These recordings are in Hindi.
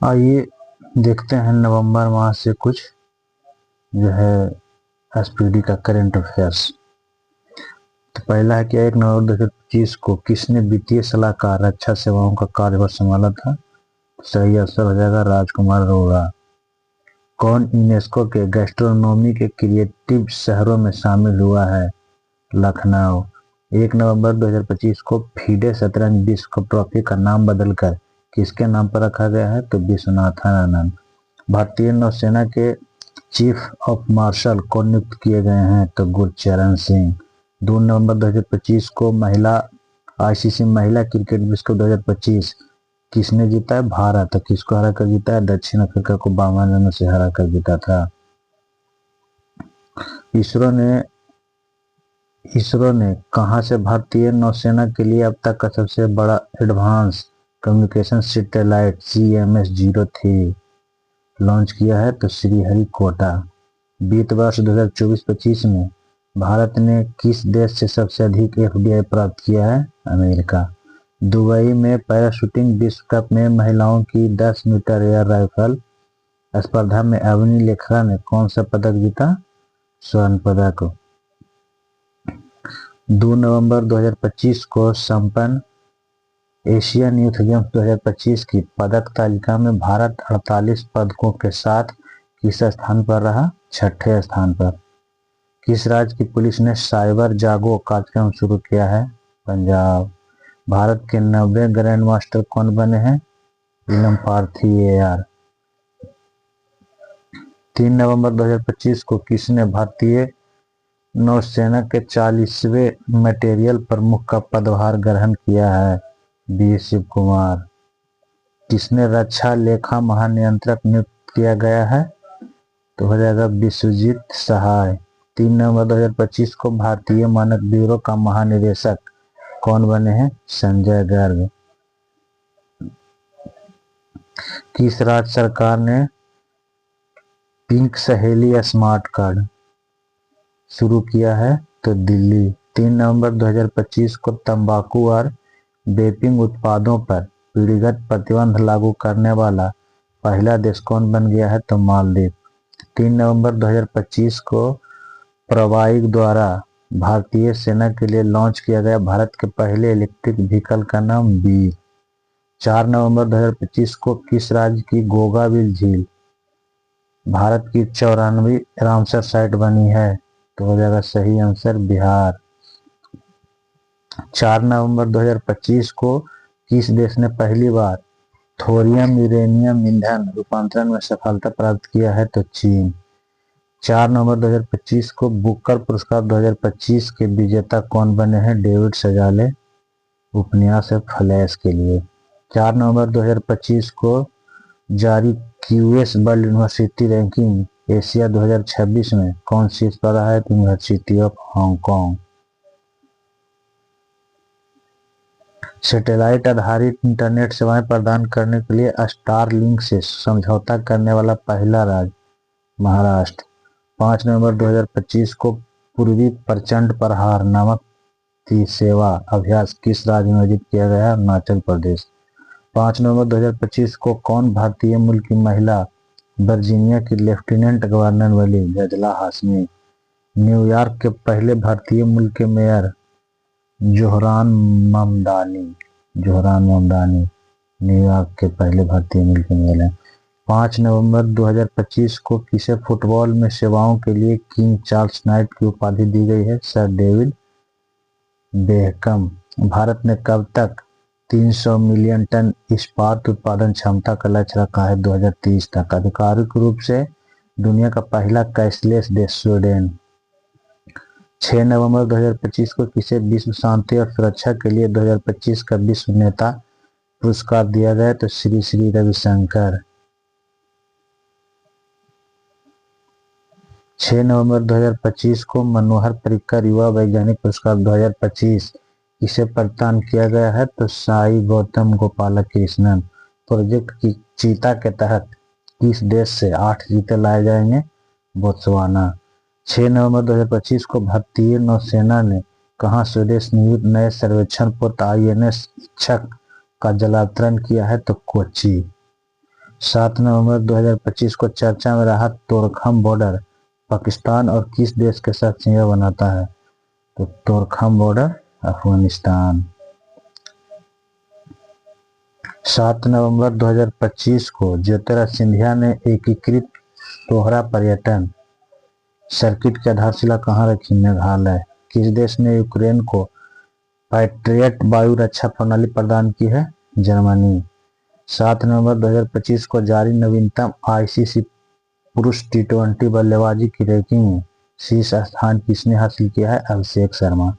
आइए देखते हैं नवंबर माह से कुछ जो है एसपीडी का करंट अफेयर्स। तो पहला है कि 1 नवंबर 2025 को किसने वित्तीय सलाहकार रक्षा सेवाओं का कार्यभार संभाला था? सही आंसर हो जाएगा राजकुमार अरोड़ा। कौन यूनेस्को के गैस्ट्रोनोमी के क्रिएटिव शहरों में शामिल हुआ है? लखनऊ। 1 नवंबर 2025 को फीडे शतरंज विश्व कप ट्रॉफी का नाम बदलकर किसके नाम पर रखा गया है? तो विश्वनाथन आनंद। भारतीय नौसेना के चीफ ऑफ मार्शल कौन नियुक्त किए गए हैं? तो गुरचरण सिंह। 2 नवंबर 2025 को आईसीसी महिला क्रिकेट विश्व कप 2025 किसने जीता है? भारत। तो किसको हरा कर जीता है? दक्षिण अफ्रीका को 52 रनों से हरा कर जीता था। इसरो ने कहां से भारतीय नौसेना के लिए अब तक का सबसे बड़ा advance communication satellite CMS-03 launch किया है? तो श्रीहरिकोटा। वित्त वर्ष 2024-25 में भारत ने किस देश से सबसे अधिक FDI प्राप्त किया है? अमेरिका। दुबई में पैराशूटिंग विश्व कप में महिलाओं की 10 मीटर एयर राइफल स्पर्धा में अवनी लेखरा ने कौन सा पदक जीता? स्वर्ण पदक। 2 नवंबर 2025 को संपन्न एशियन यूथ गेम्स 2025 की पदक तालिका में भारत 48 पदकों के साथ किस स्थान पर रहा? 6ठे स्थान पर। किस राज्य की पुलिस ने साइबर जागो कार्यक्रम शुरू किया है? पंजाब। भारत के 90 ग्रैंड मास्टर कौन बने हैं? नीलम पार्थी AR। 3 नवंबर 2025 को किसने भारतीय नौसेना के 40वें मटेरियल प्रमुख का पदभार ग्रहण किया है? बी शिव कुमार। किसने रक्षा लेखा महानियंत्रक नियुक्त किया गया है? तो हो जाएगा विश्वजीत सहाय। 3 नवंबर 2025 को भारतीय मानक ब्यूरो का महानिदेशक कौन बने हैं? संजय गर्ग। किस राज्य सरकार ने पिंक सहेली स्मार्ट कार्ड शुरू किया है? तो दिल्ली। 3 नवंबर 2025 को तंबाकू और वेपिंग उत्पादों पर पीढ़ीगत प्रतिबंध लागू करने वाला पहला देश कौन बन गया है? तो मालदीव। 3 नवंबर 2025 को प्रवाइग द्वारा भारतीय सेना के लिए लॉन्च किया गया भारत के पहले इलेक्ट्रिक व्हीकल का नाम वीर। 4 नवंबर 2025 को किस राज्य की गोगाबिल झील भारत की 94वीं रामसर साइट बनी है? तो हो जाएगा सही आंसर बिहार। 4 नवंबर 2025 को किस देश ने पहली बार थोरियम यूरेनियम ईंधन रूपांतरण में सफलता प्राप्त किया है? तो चीन। 4 नवंबर 2025 को बुकर पुरस्कार 2025 के विजेता कौन बने हैं? डेविड सजाले उपन्यास फ्लैश के लिए। 4 नवंबर 2025 को जारी QS world university ranking Asia 2026 में कौन शीर्ष पर रहा है? तो यूनिवर्सिटी ऑफ हांगकांग। सैटेलाइट आधारित इंटरनेट सेवाएं प्रदान करने के लिए स्टारलिंक से समझौता करने वाला पहला राज्य महाराष्ट्र। 5 नवंबर 2025 को पूर्वी प्रचंड प्रहार नामक सेवा अभ्यास किस राज्य में आयोजित किया गया? अरुणाचल प्रदेश। 5 नवंबर 2025 को कौन भारतीय मूल की महिला वर्जीनिया की लेफ्टिनेंट गवर्नर बनी? गजला हाशमी। न्यूयॉर्क के पहले भारतीय मूल के मेयर जोहरान ममदानी न्यूयॉर्क के पहले भारतीय मूल के मेयर हैं। 5 नवंबर 2025 को किसे फुटबॉल में सेवाओं के लिए किंग चार्ल्स नाइट की उपाधि दी गई है? Sir David Beckham. भारत ने कब तक 300 मिलियन टन इस्पात उत्पादन क्षमता का लक्ष्य रखा है? 2030 तक। आधिकारिक रूप से दुनिया का पहला कैशलेस देश स्वीडन। 6 नवंबर 2025 को किसे विश्व शांति और सुरक्षा के लिए 2025 का विश्व नेता पुरस्कार दिया गया? तो श्री श्री रविशंकर। 6 नवंबर 2025 को मनोहर पर्रिकर युवा वैज्ञानिक पुरस्कार 2025 किसे प्रदान किया गया है? तो साई गौतम गोपालकृष्णन। प्रोजेक्ट की चीता के तहत किस देश से 8 चीते लाए जाएंगे? बोत्सवाना। 6 नवंबर 2025 को भारतीय नौसेना ने कहां स्वदेश निर्मित नए सर्वेक्षण पोत INS इच्छक का जलावतरण किया है? तो कोच्चि। 7 नवंबर 2025 को चर्चा में रहा तोरखम बॉर्डर पाकिस्तान और किस देश के साथ सीमा बनाता है? तो तोरखम बॉर्डर अफगानिस्तान। 7 नवंबर 2025 को ज्योतिरादित्य सिंधिया ने एकीकृत दोहरा पर्यटन सर्किट की आधारशिला कहाँ रखी? मेघालय। किस देश ने यूक्रेन को पैट्रियट वायु रक्षा प्रणाली प्रदान की है? जर्मनी। 7 नवंबर 2025 को जारी नवीनतम आईसीसी पुरुष टी20 बल्लेबाजी की रैंकिंग में शीर्ष स्थान किसने हासिल किया है? अभिषेक शर्मा।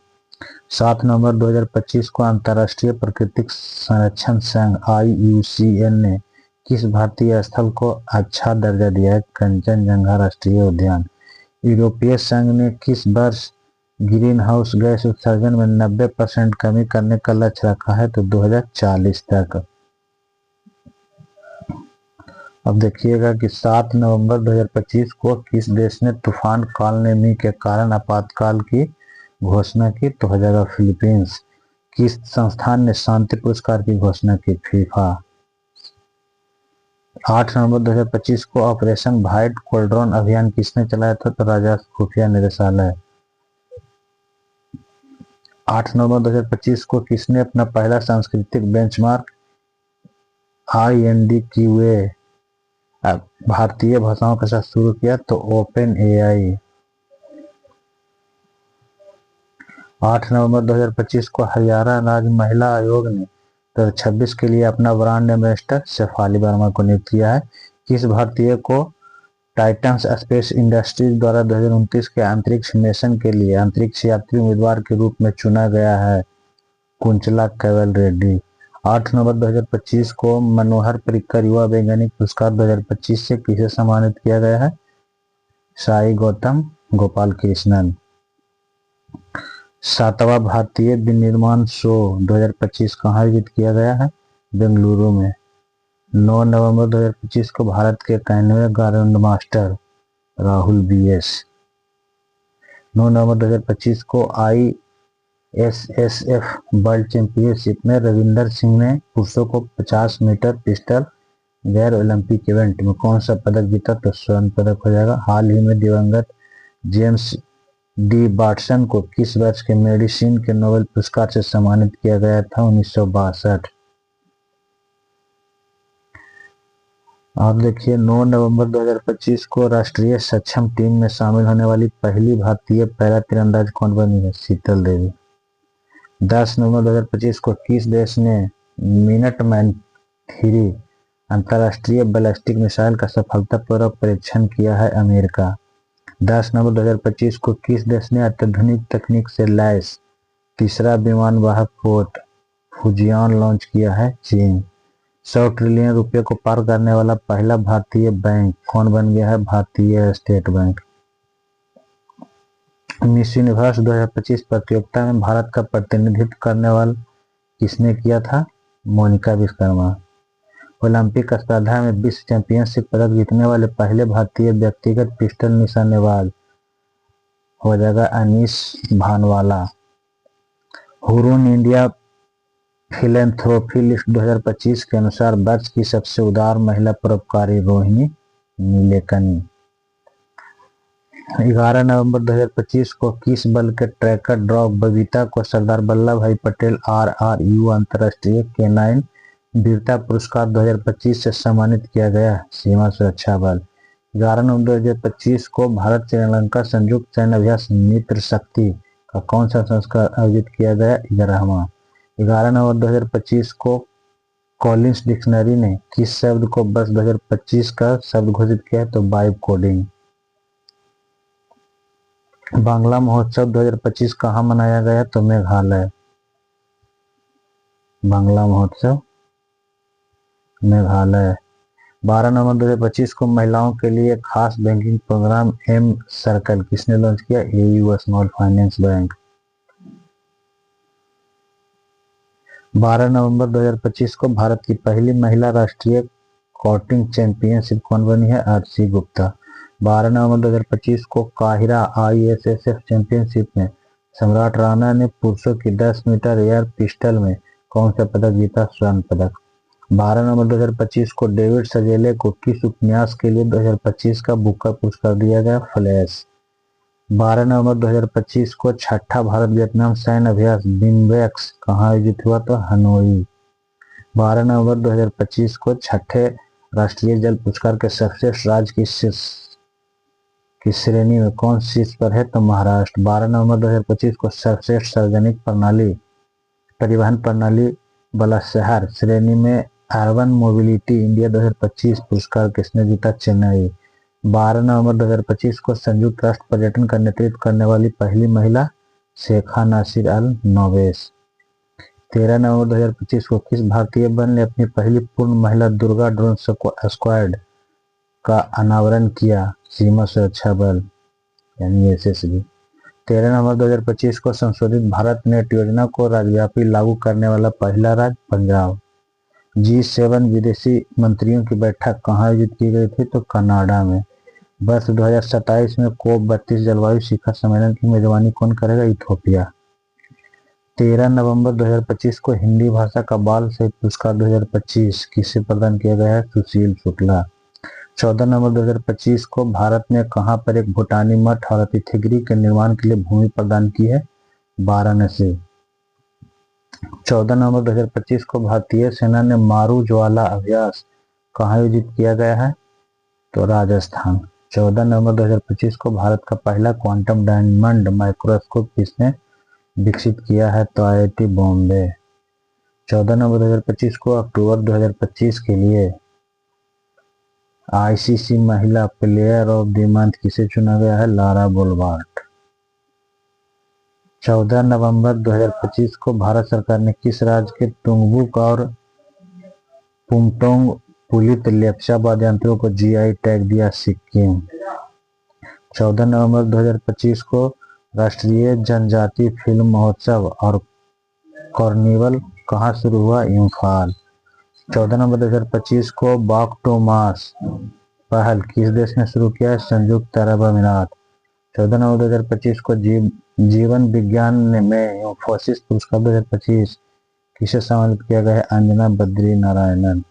7 नवंबर 2025 को अंतर्राष्ट्रीय प्राकृतिक संरक्षण संघ IUCN ने किस भारतीय स्थल को अच्छा दर्जा दिया है? कंचनजंगा राष्ट्रीय उद्यान। यूरोपीय संघ ने किस वर्ष ग्रीन हाउस गैस उत्सर्जन में 90% कमी करने का लक्ष्य रखा है? तो 2040 तक। अब देखिएगा कि 7 नवंबर 2025 को किस देश ने तूफान कालनेमी के कारण आपातकाल की घोषणा की? तो हो जाएगा फिलीपींस। किस संस्थान ने शांति पुरस्कार की घोषणा की? फीफा। 8 नवंबर 2025 को ऑपरेशन व्हाइट कोल्ड्रॉन अभियान किसने चलाया था? तो राजस्व खुफिया निदेशालय। 8 नवंबर 2025 को किसने अपना पहला सांस्कृतिक बेंचमार्क INDQA भारतीय भाषाओं के साथ शुरू किया? तो OpenAI। 8 नवंबर 2025 को हरियाणा राज्य महिला आयोग ने 2026 के लिए अपना ब्रांड एम्बेसडर शेफाली वर्मा को नियुक्त किया है। किस भारतीय को टाइटन्स स्पेस इंडस्ट्रीज द्वारा 2029 के अंतरिक्ष मिशन के लिए अंतरिक्ष यात्री उम्मीदवार के रूप में चुना गया है? कुंचला कैवल रेड्डी। 8 नवंबर 2025 को मनोहर पर्रिकर युवा वैज्ञानिक पुरस्कार 2025 से किसे सम्मानित किया गया है? साई गौतम गोपाल कृष्णन। 7वां भारतीय विनिर्माण शो 2025 कहाँ आयोजित किया गया है? बेंगलुरु में। 9 नवंबर 2025 को भारत के 91वें ग्रैंड मास्टर राहुल BS। 9 नवंबर 2025 को ISSF वर्ल्ड चैंपियनशिप में रविंदर सिंह ने पुरुषों को 50 मीटर पिस्टल गैर ओलंपिक इवेंट में कौन सा पदक जीता? तो स्वर्ण पदक हो जाएगा। हाल ही में दिवंगत जेम्स डी वाटसन को किस वर्ष के मेडिसिन के नोबेल पुरस्कार से सम्मानित किया गया था? 1962। आप देखिए 9 नवंबर 2025 को राष्ट्रीय सक्षम टीम में शामिल होने वाली पहली भारतीय पैरा तीरंदाज कौन बनी है? शीतल देवी। 10 नवंबर 2025 को किस देश ने मिनटमैन 3 अंतर्राष्ट्रीय बैलिस्टिक मिसाइल का सफलतापूर्वक परीक्षण किया है? अमेरिका। 10 नवंबर 2025 को किस देश ने अत्याधुनिक तकनीक से लैस तीसरा विमान वाहक पोत फुजियान लॉन्च किया है? चीन। 100 ट्रिलियन रुपए को पार करने वाला पहला भारतीय बैंक कौन बन गया है? भारतीय स्टेट बैंक। मिस यूनिवर्स 2025 प्रतियोगिता में भारत का प्रतिनिधित्व करने वाला किसने किया था? मोनिका विश्वकर्मा। ओलंपिक स्पर्धा में विश्व चैंपियनशिप पदक जीतने वाले पहले भारतीय व्यक्तिगत पिस्टल निशानेबाज हो जाएगा Anish Bhanwala. Hurun India philanthropy list 2025 के अनुसार वर्ष की सबसे उदार महिला परोपकारी रोहिणी नीलेकनी। 11 नवंबर 2025 को किस बल के ट्रैकर ड्रॉप बबीता को सरदार वल्लभ भाई पटेल RRU अंतर्राष्ट्रीय केनाइन वीरता पुरस्कार 2025 से सम्मानित किया गया? सीमा सुरक्षा बल। 11 नवंबर 2025 को भारत श्रीलंका संयुक्त सैन्य अभ्यास मित्र शक्ति का कौन सा संस्करण आयोजित किया गया? 11वां। 11 नवंबर 2025 को कॉलिंस डिक्शनरी ने किस शब्द को वर्ष 2025 का शब्द घोषित किया? तो वाइब कोडिंग। बांग्ला महोत्सव 2025 कहाँ मनाया गया? तो मेघालय। बांग्ला महोत्सव मेघालय। 12 नवंबर 2025 को महिलाओं के लिए खास बैंकिंग प्रोग्राम M सर्कल किसने लॉन्च किया? AU small finance bank. 12 नवंबर 2025 को भारत की पहली महिला राष्ट्रीय कॉटिंग चैंपियनशिप कौन बनी है? आरसी गुप्ता। 12 नवंबर 2025 को काहिरा ISSF चैंपियनशिप में सम्राट राणा ने पुरुषों की 10 मीटर एयर पिस्टल में कौन सा पदक जीता? स्वर्ण पदक। 12 नवंबर 2025 को डेविड सजेले को किस उपन्यास के लिए 2025 का बुकर पुरस्कार दिया गया? फ्लैश। 12 नवंबर 2025 को छठा भारत वियतनाम सैन्य अभ्यास बिम्बेक्स कहाँ आयोजित हुआ? तो हनोई। 12 नवंबर 2025 को छठे राष्ट्रीय जल पुरस्कार के सर्वश्रेष्ठ राज्य की श्रेणी में कौन शीर्ष पर है? तो महाराष्ट्र। 12 नवंबर 2025 को सर्वश्रेष्ठ सार्वजनिक परिवहन प्रणाली वाला शहर श्रेणी में अर्बन मोबिलिटी इंडिया 2025 पुरस्कार किसने जीता? चेन्नई। 12 नवंबर 2025 को संयुक्त राष्ट्र पर्यटन का नेतृत्व करने वाली पहली महिला शेखा नासिर अल नोबेस। 13 नवंबर 2025 को किस भारतीय बल ने अपनी पहली पूर्ण महिला दुर्गा ड्रोन स्क्वाड का अनावरण किया? सीमा सुरक्षा बल यानी एसएसबी। 13 नवंबर 2025 को संशोधित भारत नेट योजना को राज्यव्यापी लागू करने वाला पहला राज्य पंजाब। G7 विदेशी मंत्रियों की बैठक कहाँ आयोजित की गई थी? तो कनाडा में। वर्ष 2027 में COP32 जलवायु शिखर सम्मेलन की मेजबानी कौन करेगा? इथियोपिया। 13 नवंबर 2025 को हिंदी भाषा का बाल साहित्य पुरस्कार 2025 किसे प्रदान किया गया है? सुशील शुक्ला। 14 नवंबर 2025 को भारत ने कहां पर एक भूटानी मठ और अतिथिगृह के निर्माण के लिए भूमि प्रदान की है? वाराणसी। 14 नवंबर 2025 को भारतीय सेना ने मारू ज्वाला अभ्यास कहाँ आयोजित किया गया है? तो राजस्थान। 14 नवंबर 2025 को भारत का पहला क्वांटम डायमंड माइक्रोस्कोप किसने विकसित किया है? तो IIT बॉम्बे। 14 नवंबर 2025 को अक्टूबर 2025 के लिए ICC महिला प्लेयर ऑफ द मंथ किसे चुना गया है? लारा बोल्बार्ट। 14 नवंबर 2025 को भारत सरकार ने किस राज्य के तुंगबुक और पुमटोंग पुलित लेप्चा वाद्य यंत्रों को GI टैग दिया? सिक्किम। 14 नवंबर 2025 को राष्ट्रीय जनजातीय फिल्म महोत्सव और कार्निवल कहाँ शुरू हुआ? इम्फाल। 14 नवंबर 2025 को वॉक टू मार्स पहल किस देश ने शुरू किया है? संयुक्त अरब अमीरात। 14 नवंबर 2025 को जीवन विज्ञान में इंफोसिस पुरस्कार 2025 किसे सम्मानित किया गया है? अंजना बद्री नारायणन।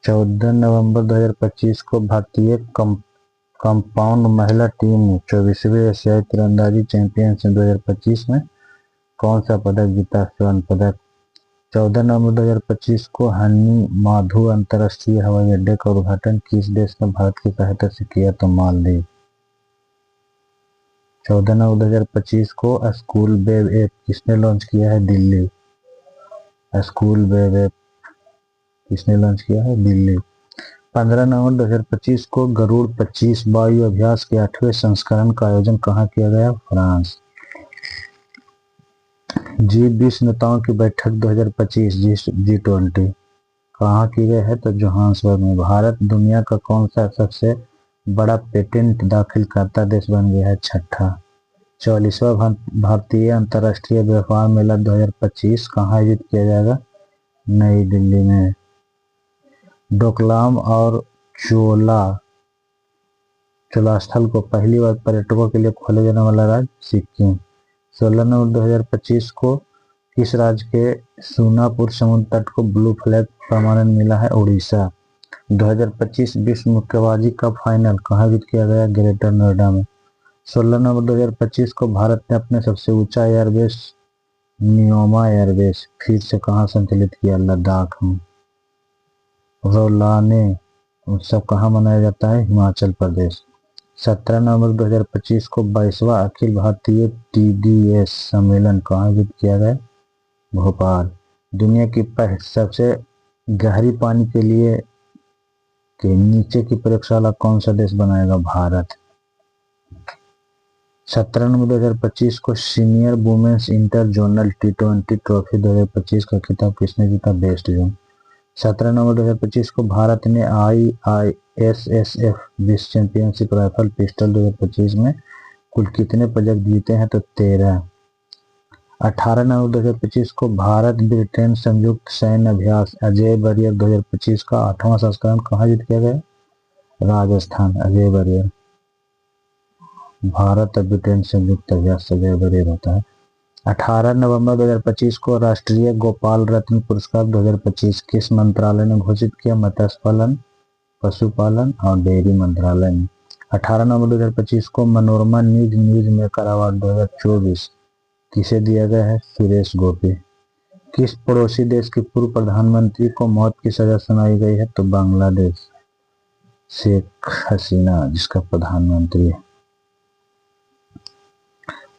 14 नवंबर 2025 को भारतीय कंपाउंड महिला टीम ने 24वीं एशियाई तीरंदाजी चैंपियनशिप 2025 में कौन सा पदक जीता? स्वर्ण पदक। 14 नवंबर 2025 को हनी माधु अंतर्राष्ट्रीय हवाई अड्डे का उद्घाटन किस देश ने भारत की सहायता से किया? तो मालदीव। 14 नवंबर 2025 को स्कूल वेब ऐप किसने लॉन्च किया है? दिल्ली। स्कूल वेब ऐप किसने लॉन्च किया है? दिल्ली। 15 नवंबर 2025 को गरुड़ 25 वायु अभ्यास के 8वें संस्करण का आयोजन कहाँ किया गया? फ्रांस। G20 नेताओं की बैठक 2025 G20 कहाँ की गई है? तो जोहान्सबर्ग में। भारत दुनिया का कौन सा सबसे बड़ा पेटेंट दाखिल करता देश बन गया है? छठा। 44वां भारतीय अंतर्राष्ट्रीय व्यापार मेला 2025 कहाँ आयोजित किया जाएगा? नई दिल्ली में। डोकलाम और चोला स्थल को पहली बार पर्यटकों के लिए खोले जाने वाला राज्य? सिक्किम। 16 नवंबर 2025 को किस राज्य के सूनापुर समुद्र तट को ब्लू फ्लैग प्रमाणन मिला है? उड़ीसा। 2025 विश्व मुक्केबाजी का फाइनल कहाँ आयोजित किया गया? ग्रेटर नोएडा में। 16 नवंबर 2025 को भारत ने अपने सबसे ऊंचा एयरबेस नियोमा एयरबेस फिर से कहाँ संचालित किया? लद्दाख में। रौलाने उत्सव कहाँ मनाया जाता है? हिमाचल प्रदेश। 17 नवंबर 2025 को 22वां अखिल भारतीय TDS सम्मेलन कहाँ आयोजित किया गया? भोपाल। दुनिया की सबसे गहरी पानी के लिए के नीचे की प्रयोगशाला कौन सा देश बनाएगा? भारत। 17 नवंबर 2025 को senior women's inter zonal T20 trophy 2025 का खिताब किसने जीता? West zone. 17 नवंबर 2025 को भारत ने IISSF विश्व चैंपियनशिप राइफल पिस्टल 2025 में कुल कितने पदक जीते हैं? तो 13। 18 नवंबर 2025 को भारत ब्रिटेन संयुक्त सैन्य अभ्यास अजय बैरियर 2025 का 8वां संस्करण कहाँ जीत किया गया? राजस्थान। अजय बैरियर भारत और ब्रिटेन संयुक्त अभ्यास अजय बैरियर होता है। 18 नवंबर 2025 को राष्ट्रीय गोपाल रत्न पुरस्कार 2025 किस मंत्रालय ने घोषित किया? मत्स्य पालन, पशुपालन और डेयरी मंत्रालय ने। 18 नवंबर 2025 को मनोरमा न्यूज मेकर अवार्ड 2024 किसे दिया गया है? सुरेश गोपी। किस पड़ोसी देश की पूर्व प्रधानमंत्री को मौत की सजा सुनाई गई है? तो बांग्लादेश, शेख हसीना जिसका प्रधानमंत्री है।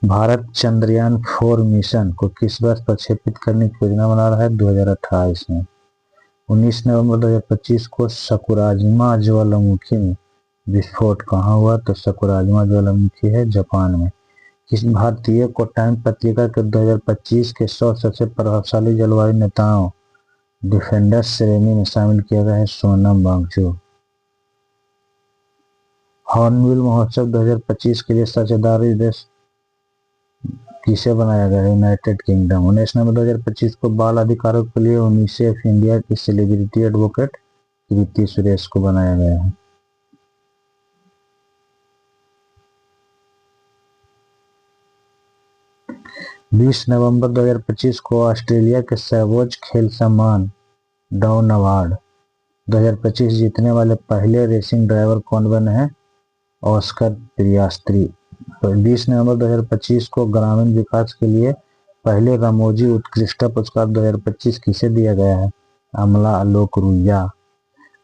भारत चंद्रयान 4 मिशन को किस वर्ष प्रक्षेपित करने की योजना बना रहा है? 2028 में। 19 नवंबर 2025 को सकुराजिमा ज्वालामुखी में विस्फोट कहाँ हुआ? तो सकुराजिमा ज्वालामुखी है जापान में। किस भारतीय को टाइम पत्रिका के 2025 के 100 सबसे प्रभावशाली जलवायु नेताओं डिफेंडर्स श्रेणी में शामिल किया गया है? सोनम वांगचुक। हॉर्नबिल महोत्सव 2025 के लिए साझेदारी देश किसे बनाया गया है? United kingdom. 19 नवंबर 2025 को बाल अधिकारों के लिए यूनिसेफ इंडिया की सेलिब्रिटी एडवोकेट कृति सुरेश को बनाया गया है। बीस नवंबर 2025 को ऑस्ट्रेलिया के सर्वोच्च खेल सम्मान डाउन अवार्ड 2025 जीतने वाले पहले रेसिंग ड्राइवर कौन बने हैं? Oscar Piastri. 20 नवंबर 2025 को ग्रामीण विकास के लिए पहले रामोजी उत्कृष्टता पुरस्कार 2025 किसे दिया गया है? अमला आलोक रुइया।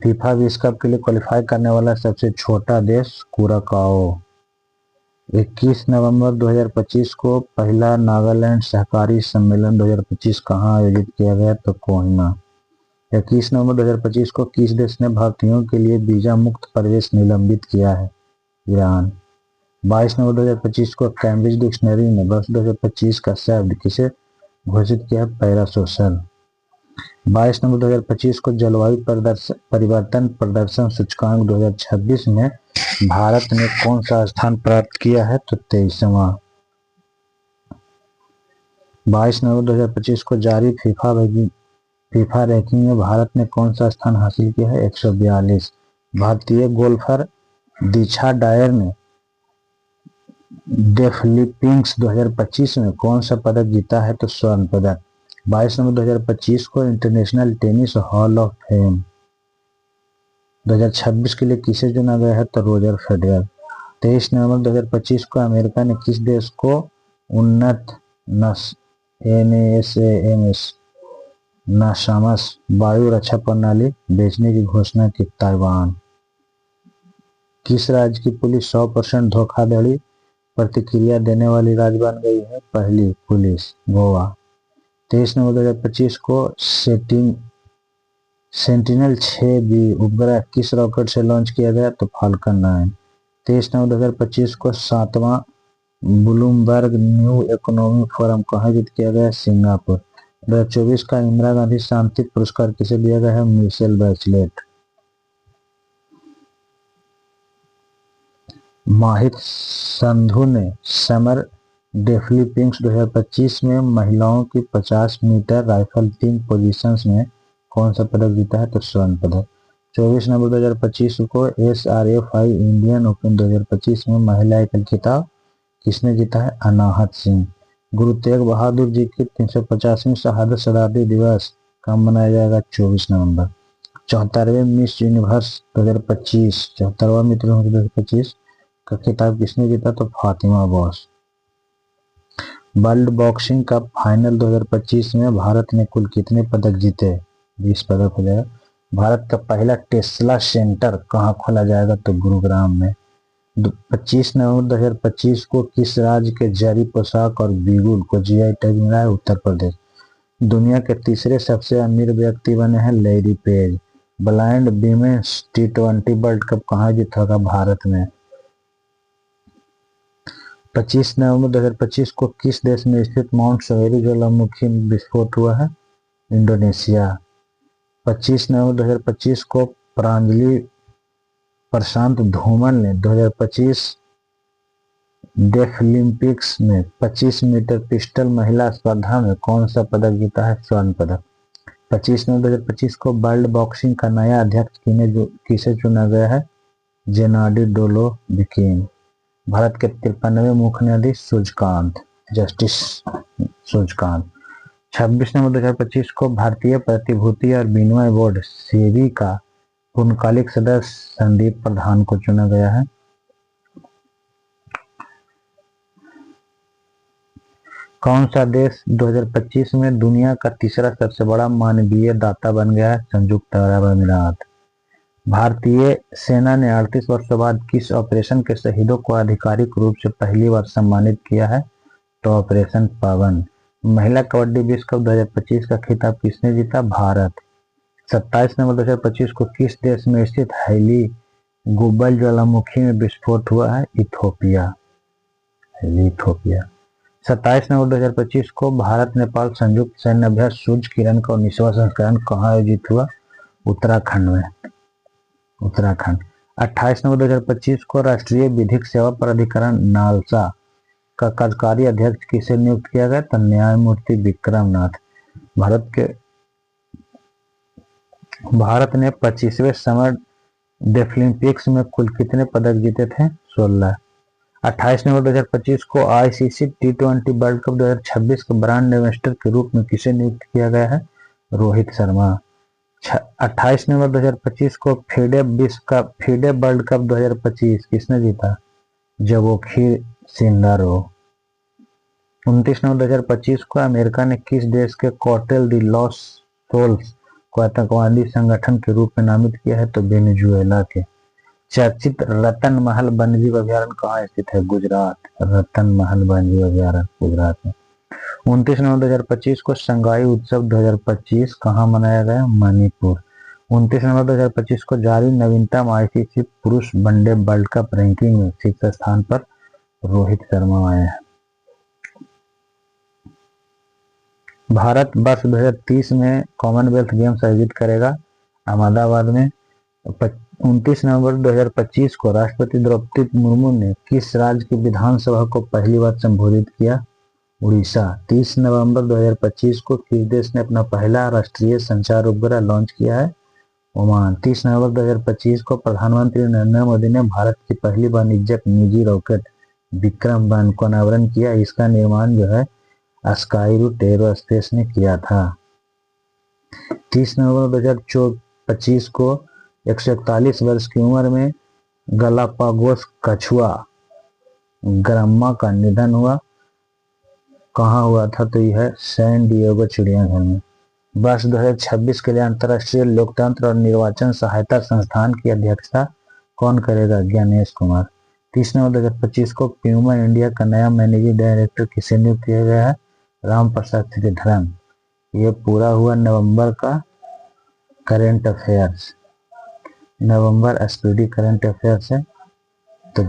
फीफा विश्व कप के लिए क्वालिफाई करने वाला सबसे छोटा देश कुराकाओ। 21 नवंबर 2025 को पहला नागालैंड सहकारी सम्मेलन 2025 कहाँ आयोजित किया गया? तो कोहिमा। 21 नवंबर 2025 को किस देश ने भारतीयों के लिए वीजा मुक्त प्रवेश निलंबित किया है? ईरान। 22 नवंबर 2025 को कैम्ब्रिज डिक्शनरी ने वर्ष 2025 का शब्द किसे घोषित किया? पैरासोशल। 22 नवंबर 2025 को जलवायु परिवर्तन प्रदर्शन सूचकांक 2026 में भारत ने कौन सा स्थान प्राप्त किया है? तो 23वां। 22 नवंबर 2025 को जारी फीफा रैंकिंग में भारत ने कौन सा स्थान हासिल किया है? 142। भारतीय गोल्फर दिशा डायर ने डेफलिपिंक्स 2025 में कौन सा पदक जीता है? तो स्वर्ण पदक। 22 नवंबर 2025 को international tennis hall of fame 2026 के लिए किसे चुना गया है? तो रोजर फेडरर। 23 नवंबर 2025 को अमेरिका ने किस देश को उन्नत नासामस वायु रक्षा प्रणाली बेचने की घोषणा की? ताइवान। किस राज्य की पुलिस 100% धोखाधड़ी प्रतिक्रिया देने वाली राज्य बन गई है? पहली पुलिस गोवा। 23 नवंबर 2025 को सेंटिनल 6B उपग्रह किस रॉकेट से लॉन्च किया गया? तो फाल्कन 9। 23 नवंबर 2025 को 7वां ब्लूमबर्ग न्यू इकोनॉमी फोरम कहाँ आयोजित किया गया? सिंगापुर। 2024 का इंदिरा गांधी शांति पुरस्कार किसे दिया गया है? Michelle Bachelet. माहित संधू ने समर डेफलिपिंक्स 2025 में महिलाओं की 50 मीटर राइफल टीम पोजीशंस में कौन सा पदक जीता है? तो स्वर्ण पदक। 24 नवंबर 2025 को SRFI इंडियन ओपन 2025 में महिला एकल खिताब किसने जीता है? अनाहत सिंह। गुरु तेग बहादुर जी की 350वीं शहादत शताब्दी दिवस कब मनाया जाएगा? 24 नवंबर। 74वें मिस यूनिवर्स 2025 74वां मिस यूनिवर्स 2025 का खिताब किसने जीता? तो Fatima boss. World boxing cup final 2025 में भारत ने कुल कितने पदक जीते? 20 पदक हो जाएगा। भारत का पहला टेस्ला सेंटर कहाँ खोला जाएगा? तो गुरुग्राम में। 25 नवंबर 2025 को किस राज्य के जरी पोशाक और बिगुल को GI टैग मिला है? उत्तर प्रदेश। दुनिया के तीसरे सबसे अमीर व्यक्ति बने हैं Larry page. Blind women's T20 world cup कहाँ जीता होगा? भारत में। 25 नवंबर 2025 को किस देश में स्थित माउंट सवेरी ज्वालामुखी में विस्फोट हुआ है? इंडोनेशिया। 25 नवंबर 2025 को प्रांजलि प्रशांत धूमल ने 2025 डेफलिम्पिक्स में 25 मीटर पिस्टल महिला स्पर्धा में कौन सा पदक जीता है? स्वर्ण पदक। 25 नवंबर 2025 को वर्ल्ड बॉक्सिंग का नया अध्यक्ष किसे चुना गया है? जेनाडी डोलोविकिन। भारत के 53वें मुख्य न्यायाधीश सूर्यकांत जस्टिस सूचकांक। 26 नवंबर 2025 को भारतीय प्रतिभूति और विनिमय बोर्ड सेबी का पूर्णकालिक सदस्य संदीप प्रधान को चुना गया है। कौन सा देश 2025 में दुनिया का तीसरा सबसे बड़ा मानवीय दाता बन गया है? संयुक्त अरब अमीरात। भारतीय सेना ने 38 वर्षों बाद किस ऑपरेशन के शहीदों को आधिकारिक रूप से पहली बार सम्मानित किया है? तो ऑपरेशन पवन। महिला कबड्डी विश्व कप 2025 का खिताब किसने जीता? भारत। 27 नवंबर 2025 को किस देश में स्थित हैली गुब्बल ज्वालामुखी में विस्फोट हुआ है? इथोपिया। 27 नवंबर 2025 को भारत नेपाल संयुक्त सैन्य अभ्यास सूर्य किरण का 19वां संस्करण कहाँ आयोजित हुआ? उत्तराखंड में। 28 नवंबर 2025 को राष्ट्रीय विधिक सेवा प्राधिकरण नालसा का कार्यकारी अध्यक्ष किसे नियुक्त किया गया? तो न्यायमूर्ति विक्रम नाथ। भारत ने 25वें समर डेफलिम्पिक्स में कुल कितने पदक जीते थे? 16। 28 नवंबर 2025 को आईसीसी T20 वर्ल्ड कप 2026 के ब्रांड एम्बेसडर के रूप में किसे नियुक्त किया गया है? रोहित शर्मा। 28 नवंबर 2025 को फीडे वर्ल्ड कप 2025 किसने जीता? जवोखिर सिंदारो। 29 नवंबर 2025 को अमेरिका ने किस देश के कार्टेल डी लॉस सोल्स को आतंकवादी संगठन के रूप में नामित किया है? तो वेनेजुएला के। चर्चित रतन महल वन्यजीव अभयारण्य कहाँ स्थित है? गुजरात। रतन महल वन्यजीव अभयारण्य गुजरात में। 29 नवंबर 2025 को शंघाई उत्सव 2025 कहाँ मनाया गया? मणिपुर। 29 नवंबर 2025 को जारी नवीनतम आईसीसी पुरुष वनडे वर्ल्ड कप रैंकिंग में 6 स्थान पर रोहित शर्मा आए हैं। भारत वर्ष 2030 में कॉमनवेल्थ गेम्स आयोजित करेगा अहमदाबाद में। 29 नवंबर 2025 को राष्ट्रपति द्रौपदी मुर्मू ने किस राज्य की विधानसभा को पहली बार संबोधित किया? उड़ीसा। 30 नवंबर 2025 को किस देश ने अपना पहला राष्ट्रीय संचार उपग्रह लॉन्च किया है? ओमान। 30 नवंबर 2025 को प्रधानमंत्री नरेंद्र मोदी ने भारत की पहली वाणिज्यिक निजी रॉकेट विक्रम-1 का अनावरण किया। इसका निर्माण जो है स्काईरूट एरोस्पेस ने किया था। 30 नवंबर 2025 को 141 वर्ष की उम्र में गलापागोस कछुआ ग्राम्मा का निधन हुआ। कहाँ हुआ था? तो यह सैन डिएगो चिड़ियाघर में। वर्ष 2026 के लिए अंतर्राष्ट्रीय लोकतंत्र और निर्वाचन सहायता संस्थान की अध्यक्षता कौन करेगा? ज्ञानेश कुमार। 30 नवंबर 2025 को प्यूमा इंडिया का नया मैनेजिंग डायरेक्टर किसे नियुक्त किया गया है? राम प्रसाद श्रीधरन। ये पूरा हुआ नवंबर का करेंट अफेयर्स। नवंबर एसपीडी करेंट अफेयर्स है। तो